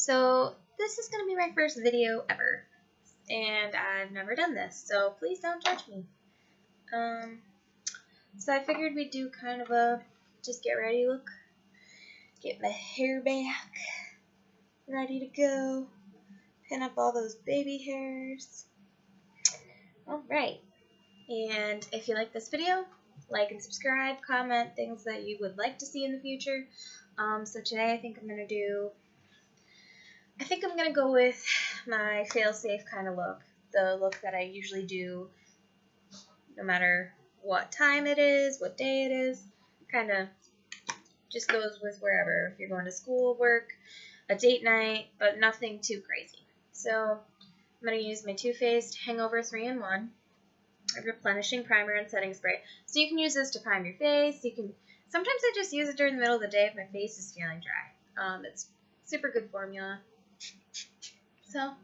So this is going to be my first video ever, and I've never done this, so please don't judge me. So I figured we'd do kind of a just get ready look. Get my hair back, ready to go, pin up all those baby hairs. Alright, and if you like this video, like and subscribe, comment things that you would like to see in the future. So today I think I'm going to go with my fail-safe kind of look, the look that I usually do no matter what time it is, what day it is, kind of just goes with wherever, if you're going to school, work, a date night, but nothing too crazy. So I'm going to use my Too Faced Hangover 3-in-1 replenishing primer and setting spray. So you can use this to prime your face. Sometimes I just use it during the middle of the day if my face is feeling dry. It's super good formula. So I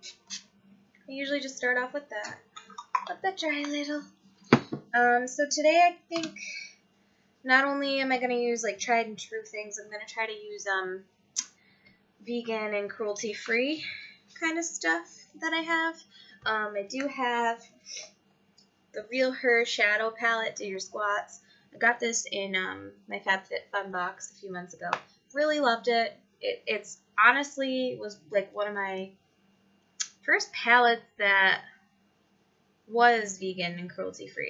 usually just start off with that. Let that dry a little. So today I think not only am I going to use like tried and true things, I'm going to try to use vegan and cruelty-free kind of stuff that I have. I do have the Real Her Shadow Palette, Do Your Squats. I got this in my FabFitFun box a few months ago. Really loved it. It's honestly was like one of my first palettes that was vegan and cruelty-free.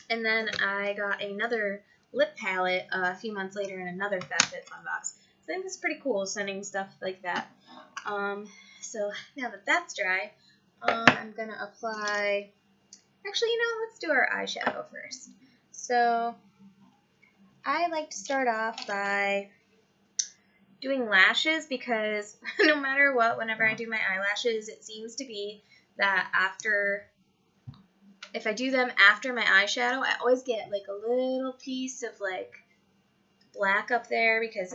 And then I got another lip palette a few months later in another FabFitFun box. So I think it's pretty cool sending stuff like that. So now that that's dry, I'm going to apply... Actually, let's do our eyeshadow first. So I like to start off by doing lashes because no matter what, whenever I do my eyelashes, it seems to be that if I do them after my eyeshadow, I always get like a little piece of like black up there because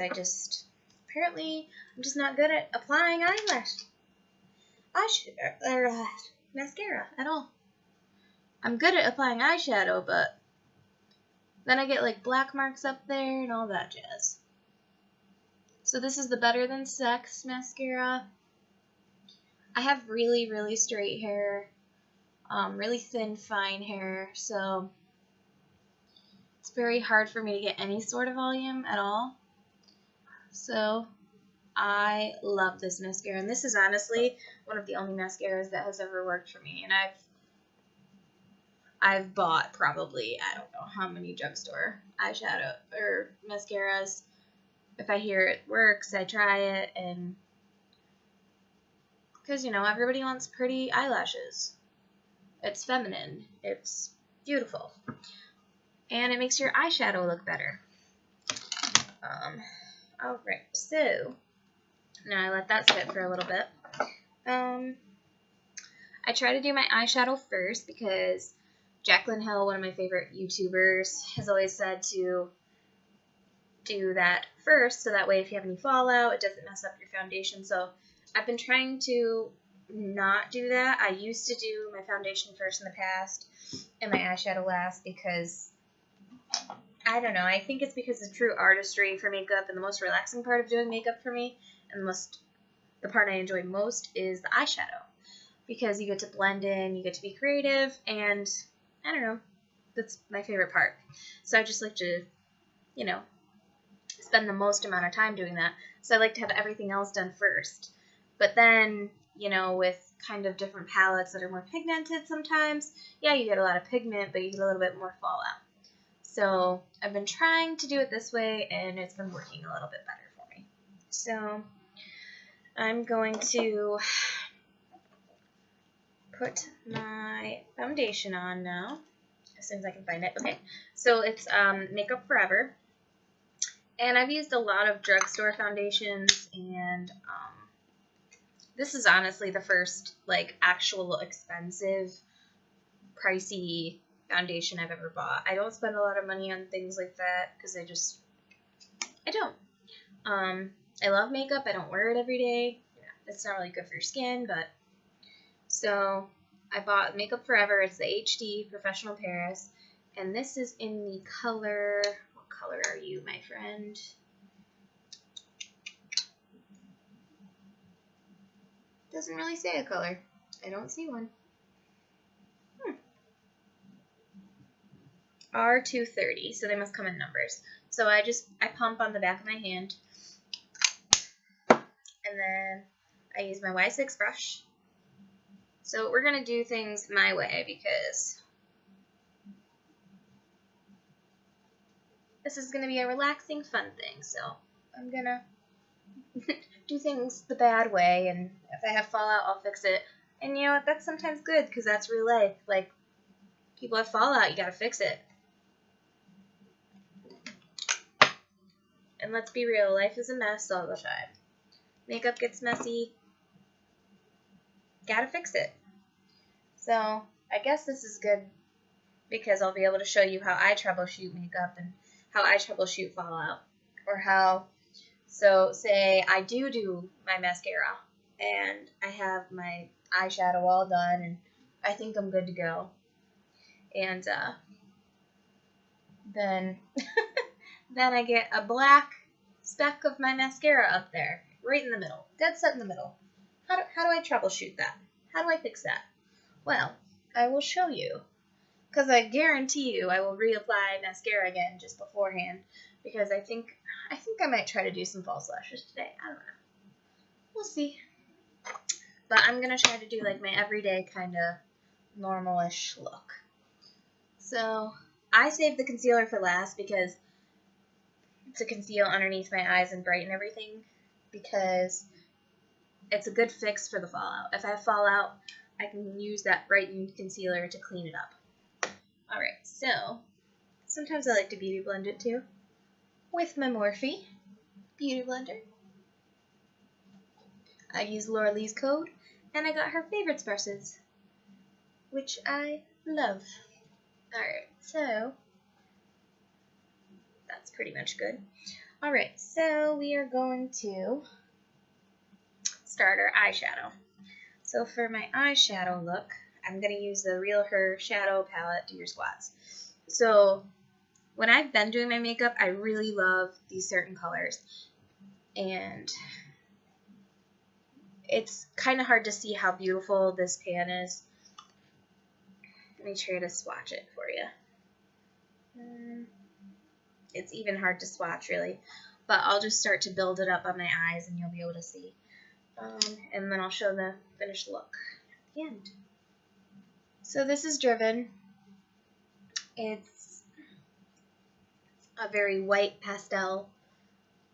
apparently I'm just not good at applying mascara at all. I'm good at applying eyeshadow, but then I get like black marks up there and all that jazz. So this is the Better Than Sex mascara. I have really, really straight hair, really thin, fine hair, so it's very hard for me to get any sort of volume at all. So I love this mascara, and this is honestly one of the only mascaras that has ever worked for me, and I've bought probably, I don't know how many drugstore eyeshadow or mascaras. If I hear it works, I try it, and because, everybody wants pretty eyelashes. It's feminine. It's beautiful. And it makes your eyeshadow look better. Alright, so now I let that sit for a little bit. I try to do my eyeshadow first because Jaclyn Hill, one of my favorite YouTubers, has always said to do that first, so that way if you have any fallout, it doesn't mess up your foundation. So I've been trying to not do that. I used to do my foundation first in the past and my eyeshadow last because, I don't know, I think it's because of true artistry for makeup, and the most relaxing part of doing makeup for me, and the part I enjoy most, is the eyeshadow. Because you get to blend in, you get to be creative, and I don't know, that's my favorite part. So I just like to, spend the most amount of time doing that. So I like to have everything else done first. But then, with kind of different palettes that are more pigmented sometimes, yeah, you get a lot of pigment, but you get a little bit more fallout. So I've been trying to do it this way, and it's been working a little bit better for me. So I'm going to put my foundation on now, as soon as I can find it. Okay, so it's Makeup Forever, and I've used a lot of drugstore foundations, and this is honestly the first like actual expensive, pricey foundation I've ever bought. I don't spend a lot of money on things like that because I don't. I love makeup. I don't wear it every day. Yeah, it's not really good for your skin, but so I bought Makeup Forever. It's the HD Professional Paris, and this is in the color. What color are you, my friend? doesn't really say a color. I don't see one. R230, so they must come in numbers. So I pump on the back of my hand, and then I use my Y6 brush. So we're going to do things my way because this is going to be a relaxing, fun thing. So I'm going to do things the bad way, and if I have fallout, I'll fix it. And you know what? That's sometimes good because that's real life. Like, people have fallout, you got to fix it. And let's be real, life is a mess all the time. Makeup gets messy. Gotta fix it. So, I guess this is good because I'll be able to show you how I troubleshoot makeup and how I troubleshoot fallout. Or how, so say I do my mascara and I have my eyeshadow all done and I think I'm good to go. And then then I get a black speck of my mascara up there, right in the middle, dead set in the middle. How do I troubleshoot that? How do I fix that? Well, I will show you, because I guarantee you I will reapply mascara again just beforehand, because I think I might try to do some false lashes today. I don't know. We'll see. But I'm going to try to do like my everyday kind of normal-ish look. So I saved the concealer for last because to conceal underneath my eyes and brighten everything, because it's a good fix for the fallout. If I have fallout, I can use that brightened concealer to clean it up. Alright, so sometimes I like to beauty blend it too with my Morphe beauty blender. I use Laura Lee's code and I got her favorites brushes, which I love. Alright, so that's pretty much good. Alright, so we are going to start our eyeshadow. So for my eyeshadow look, I'm going to use the Real Her Shadow Palette Do Your Squats. So when I've been doing my makeup, I really love these certain colors. And it's kind of hard to see how beautiful this pan is. Let me try to swatch it for you. It's even hard to swatch, really. But I'll just start to build it up on my eyes, and you'll be able to see. And then I'll show the finished look at the end. So this is Driven. It's a very white pastel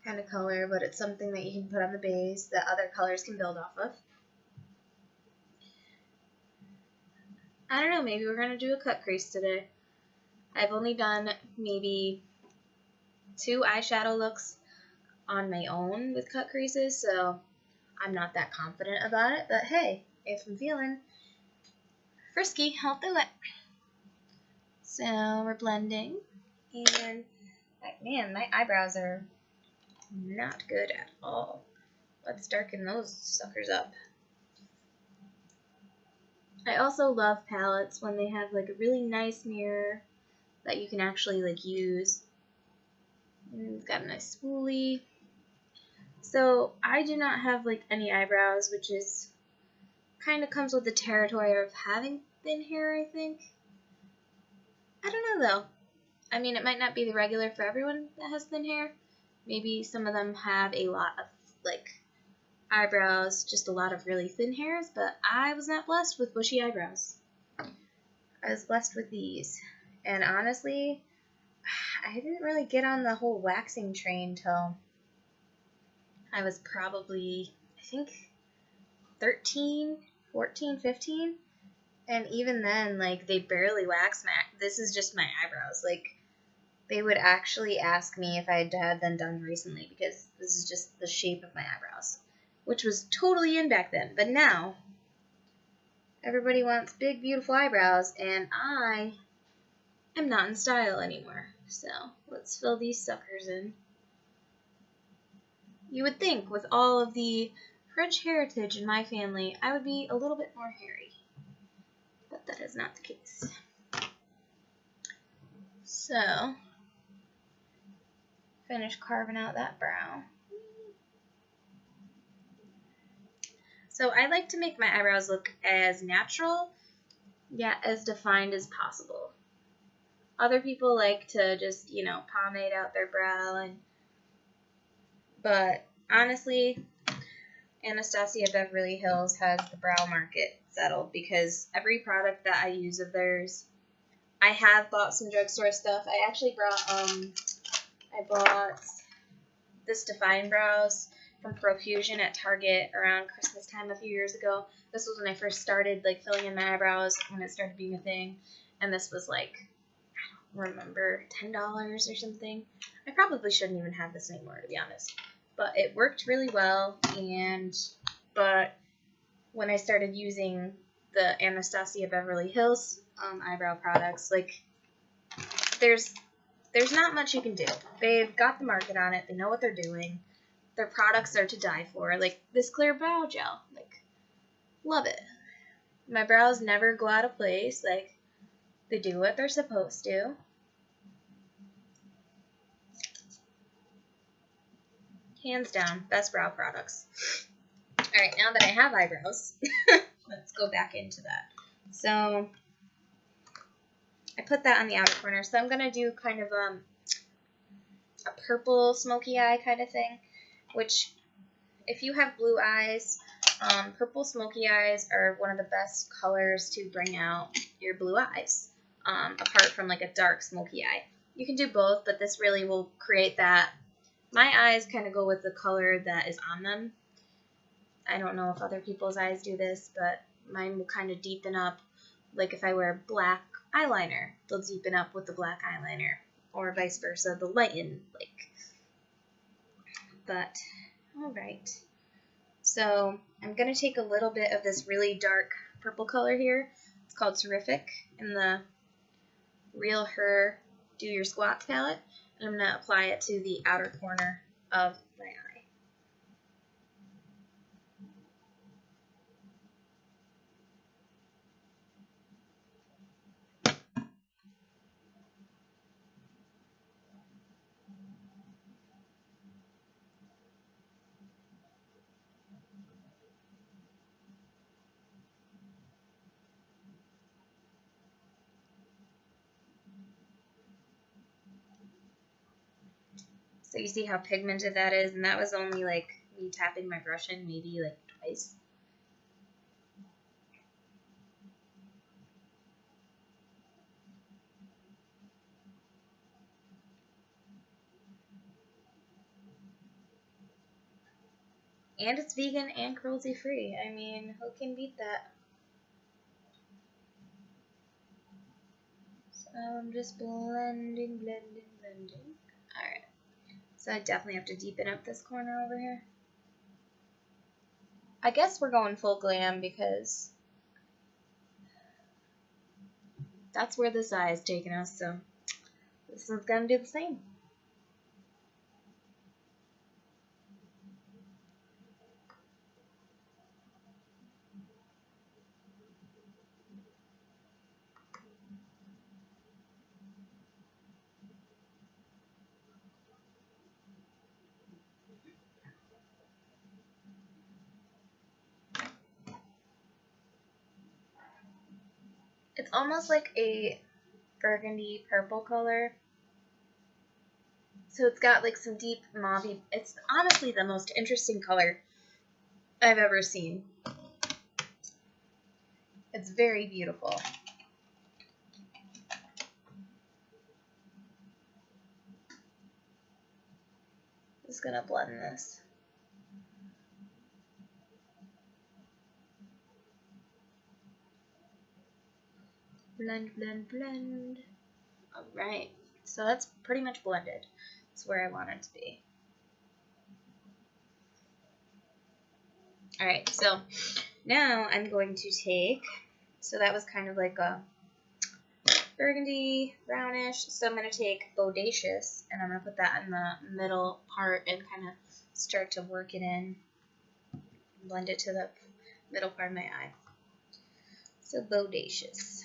kind of color, but it's something that you can put on the base that other colors can build off of. I don't know, maybe we're going to do a cut crease today. I've only done maybe 2 eyeshadow looks on my own with cut creases, so I'm not that confident about it, but hey, if I'm feeling frisky, I'll do it. So we're blending, and man, my eyebrows are not good at all. Let's darken those suckers up. I also love palettes when they have like a really nice mirror that you can actually like use. And it's got a nice spoolie. So I do not have like any eyebrows, which is kind of comes with the territory of having thin hair, I think. I don't know though. I mean, it might not be the regular for everyone that has thin hair. Maybe some of them have a lot of like eyebrows, just a lot of really thin hairs, but I was not blessed with bushy eyebrows. I was blessed with these. And honestly, I didn't really get on the whole waxing train till I was probably, I think, 13, 14, 15. And even then, like, they barely wax my, this is just my eyebrows. Like, they would actually ask me if I had had them done recently because this is just the shape of my eyebrows, which was totally in back then. But now, everybody wants big, beautiful eyebrows, and I am not in style anymore. So, let's fill these suckers in. You would think, with all of the French heritage in my family, I would be a little bit more hairy. But that is not the case. So, finish carving out that brow. So I like to make my eyebrows look as natural, yet as defined as possible. Other people like to just, you know, pomade out their brow, but honestly, Anastasia Beverly Hills has the brow market settled because every product that I use of theirs, I have bought some drugstore stuff. I actually bought this Define Brows from Profusion at Target around Christmas time a few years ago. This was when I first started like filling in my eyebrows, when it started being a thing, and this was like, I don't remember, $10 or something. I probably shouldn't even have this anymore, to be honest, but it worked really well. But when I started using the Anastasia Beverly Hills eyebrow products, like there's not much you can do. They've got the market on it. They know what they're doing. Their products are to die for. Like this clear brow gel. Like, love it. My brows never go out of place. Like, they do what they're supposed to. Hands down, best brow products. Alright, now that I have eyebrows, let's go back into that. So, I put that on the outer corner. So I'm going to do kind of a purple smoky eye kind of thing, which if you have blue eyes, purple smoky eyes are one of the best colors to bring out your blue eyes, apart from like a dark smoky eye. You can do both, but this really will create that. My eyes kind of go with the color that is on them. I don't know if other people's eyes do this, but mine will kind of deepen up. Like if I wear black eyeliner, they'll deepen up with the black eyeliner, or vice versa, they'll lighten, like. But, alright. So, I'm going to take a little bit of this really dark purple color here. It's called Terrific in the Real Her Do Your Squats palette. And I'm going to apply it to the outer corner of my eye. So you see how pigmented that is, and that was only like me tapping my brush in maybe like twice. And it's vegan and cruelty free. I mean, who can beat that? So I'm just blending. Alright. So I definitely have to deepen up this corner over here. I guess we're going full glam because that's where this eye is taking us, so this one's gonna do the same. It's almost like a burgundy purple color. So it's got like some deep mauve. It's honestly the most interesting color I've ever seen. It's very beautiful. Just gonna blend this. Blend, blend, blend. Alright, so that's pretty much blended. That's where I want it to be. Alright, so now I'm going to take, so that was kind of like a burgundy, brownish, so I'm going to take Bodacious, and I'm going to put that in the middle part and kind of start to work it in, blend it to the middle part of my eye. So Bodacious.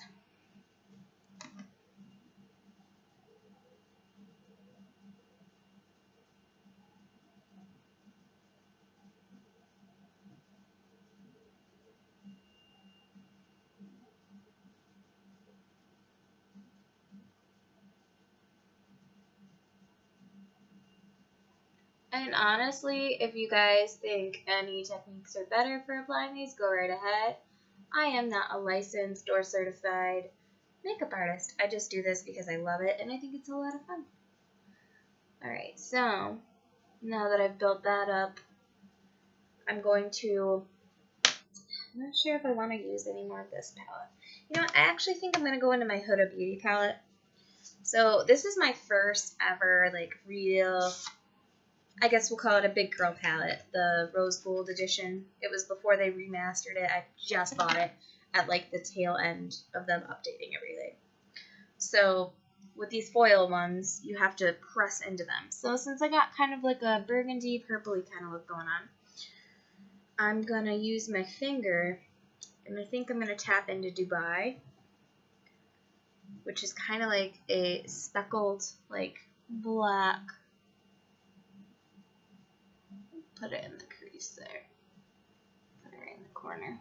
And honestly, if you guys think any techniques are better for applying these, go right ahead. I am not a licensed or certified makeup artist. I just do this because I love it and I think it's a lot of fun. Alright, so now that I've built that up, I'm going to, I'm not sure if I want to use any more of this palette. You know what, I actually think I'm going to go into my Huda Beauty palette. So this is my first ever, like, real, I guess we'll call it a big girl palette, the Rose Gold edition. It was before they remastered it. I just bought it at, like, the tail end of them updating everything. So with these foil ones, you have to press into them. So since I got kind of like a burgundy, purpley kind of look going on, I'm going to use my finger, and I think I'm going to tap into Dubai, which is kind of like a speckled, like, black. Put it in the crease there. Put it right in the corner.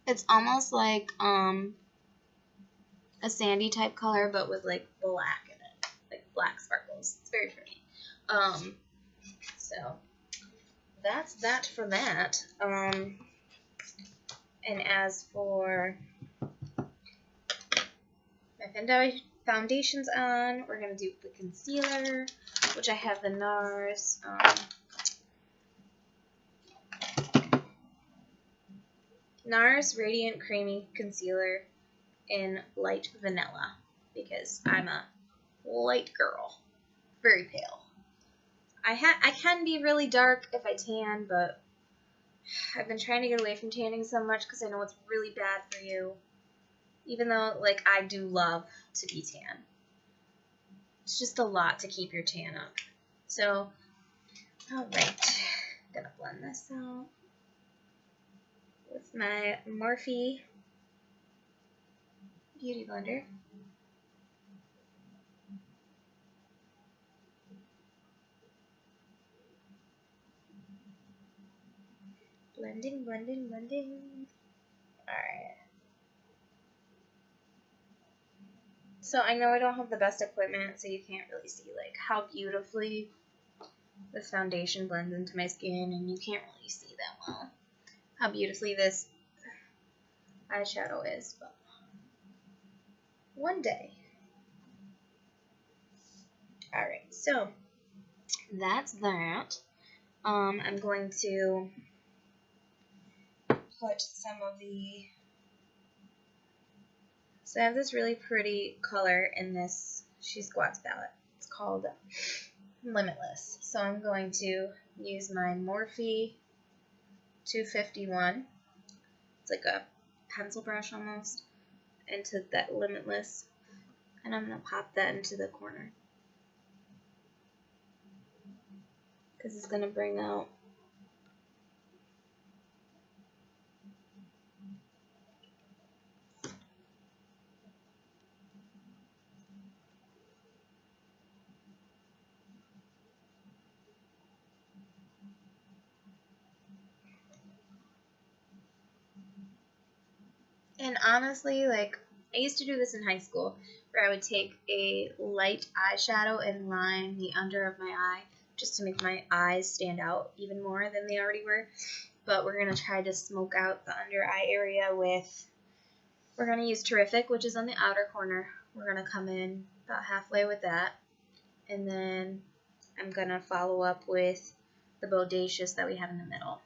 It's almost like a sandy type color, but with like black in it, like black sparkles. It's very pretty. So that's that for that. And as for my foundations on, we're gonna do the concealer, which I have the NARS Radiant Creamy Concealer in light vanilla, because I'm a light girl, very pale. I can be really dark if I tan, but I've been trying to get away from tanning so much because I know it's really bad for you. Even though, like, I do love to be tan. It's just a lot to keep your tan up. So, alright, I'm gonna blend this out with my Morphe Beauty Blender. Blending, blending, blending. Alright. So I know I don't have the best equipment, so you can't really see, like, how beautifully this foundation blends into my skin, and you can't really see that well how beautifully this eyeshadow is, but one day. Alright, so that's that. I'm going to put some of the, so I have this really pretty color in this She Squats palette. It's called Limitless. So I'm going to use my Morphe 251. It's like a pencil brush almost, into that Limitless. And I'm going to pop that into the corner, because it's going to bring out and honestly, like, I used to do this in high school, where I would take a light eyeshadow and line the under of my eye, just to make my eyes stand out even more than they already were. But we're going to try to smoke out the under eye area with, we're going to use Terrific, which is on the outer corner. We're going to come in about halfway with that. And then I'm going to follow up with the Bodacious that we have in the middle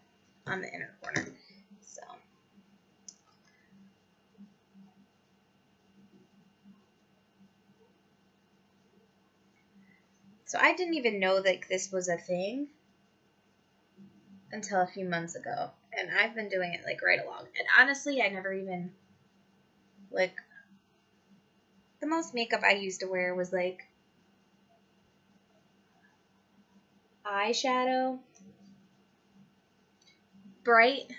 on the inner corner. So I didn't even know that this was a thing until a few months ago. And I've been doing it, like, right along. And honestly, I never even, like, the most makeup I used to wear was, like, eyeshadow. Bright.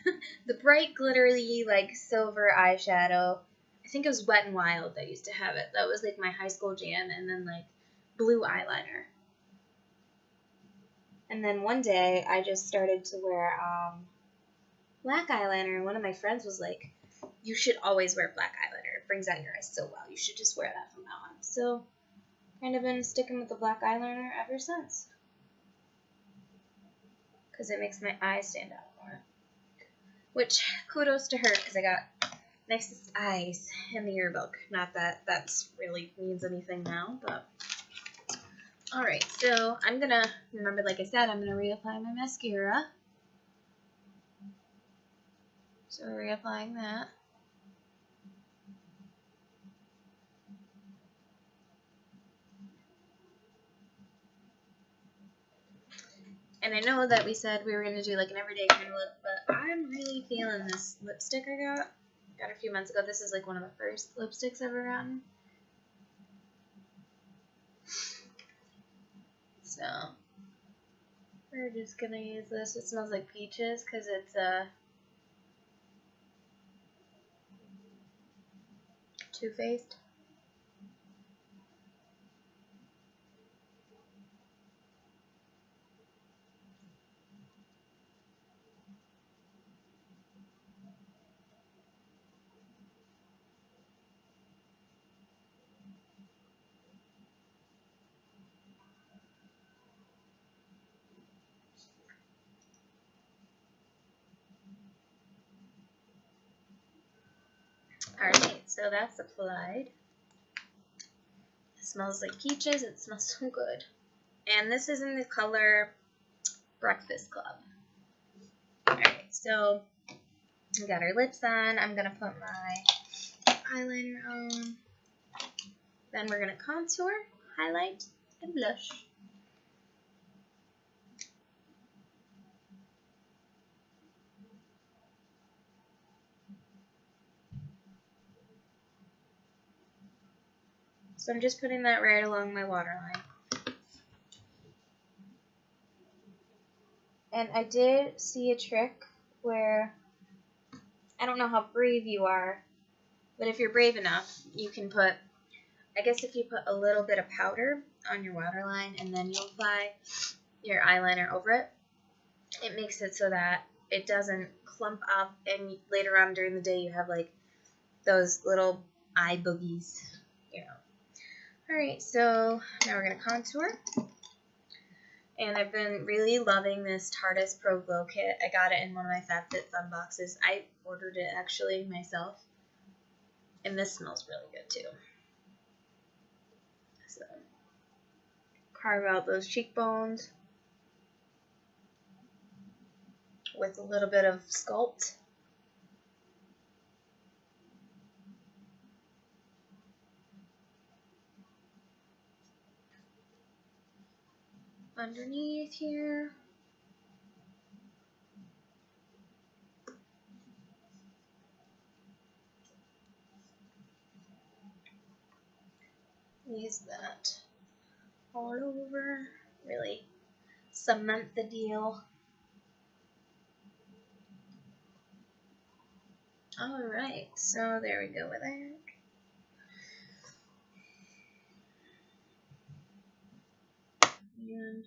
The bright, glittery, like, silver eyeshadow. I think it was Wet n Wild that used to have it. That was, like, my high school jam. And then, like, blue eyeliner. And then one day I just started to wear black eyeliner, and one of my friends was like, you should always wear black eyeliner. It brings out your eyes so well. You should just wear that from now on. So, kind of been sticking with the black eyeliner ever since. Because it makes my eyes stand out more. Which, kudos to her, because I got nicest eyes in the yearbook. Not that that really means anything now, but... Alright, so I'm going to, remember like I said, I'm going to reapply my mascara. So reapplying that. And I know that we said we were going to do like an everyday kind of look, but I'm really feeling this lipstick I got a few months ago. This is like one of the first lipsticks I've ever gotten. So, we're just going to use this. It smells like peaches because it's Too Faced. Alright, so that's applied. It smells like peaches. It smells so good. And this is in the color Breakfast Club. Alright, so we got our lips on. I'm going to put my eyeliner on. Then we're going to contour, highlight, and blush. So I'm just putting that right along my waterline. And I did see a trick where, I don't know how brave you are, but if you're brave enough, you can put, I guess if you put a little bit of powder on your waterline and then you apply your eyeliner over it, it makes it so that it doesn't clump up and later on during the day you have like those little eye boogies, you know. Alright, so now we're going to contour. And I've been really loving this Tarte's Pro Glow Kit. I got it in one of my FabFitFun boxes. I ordered it actually myself. And this smells really good too. So, carve out those cheekbones with a little bit of sculpt. Underneath here. Use that all over. Really cement the deal. Alright, so there we go with that. And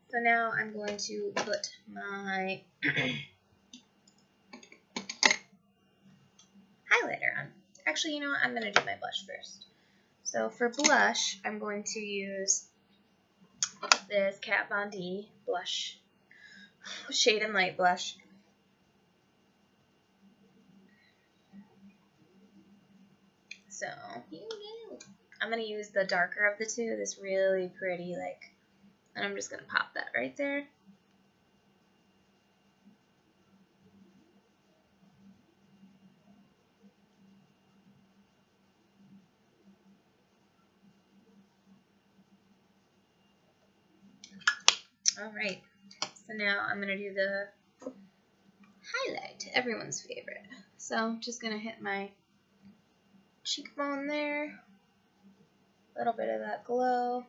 so now I'm going to put my highlighter on. Actually, you know what? I'm going to do my blush first. So for blush, I'm going to use this Kat Von D blush, Shade and Light blush. So, I'm going to use the darker of the two, this really pretty, like, and I'm just going to pop that right there. Alright, so now I'm going to do the highlight, everyone's favorite. So I'm just going to hit my cheekbone there, a little bit of that glow.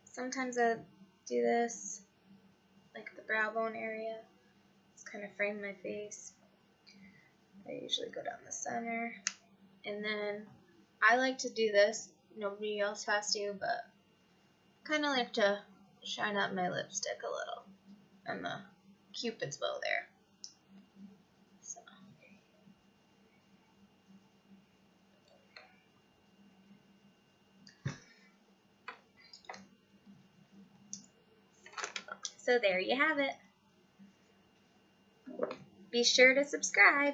Sometimes I do this, like the brow bone area, just kind of frame my face. I usually go down the center, and then I like to do this, nobody else has to, but kind of like to shine up my lipstick a little and the Cupid's bow there. So there you have it. Be sure to subscribe.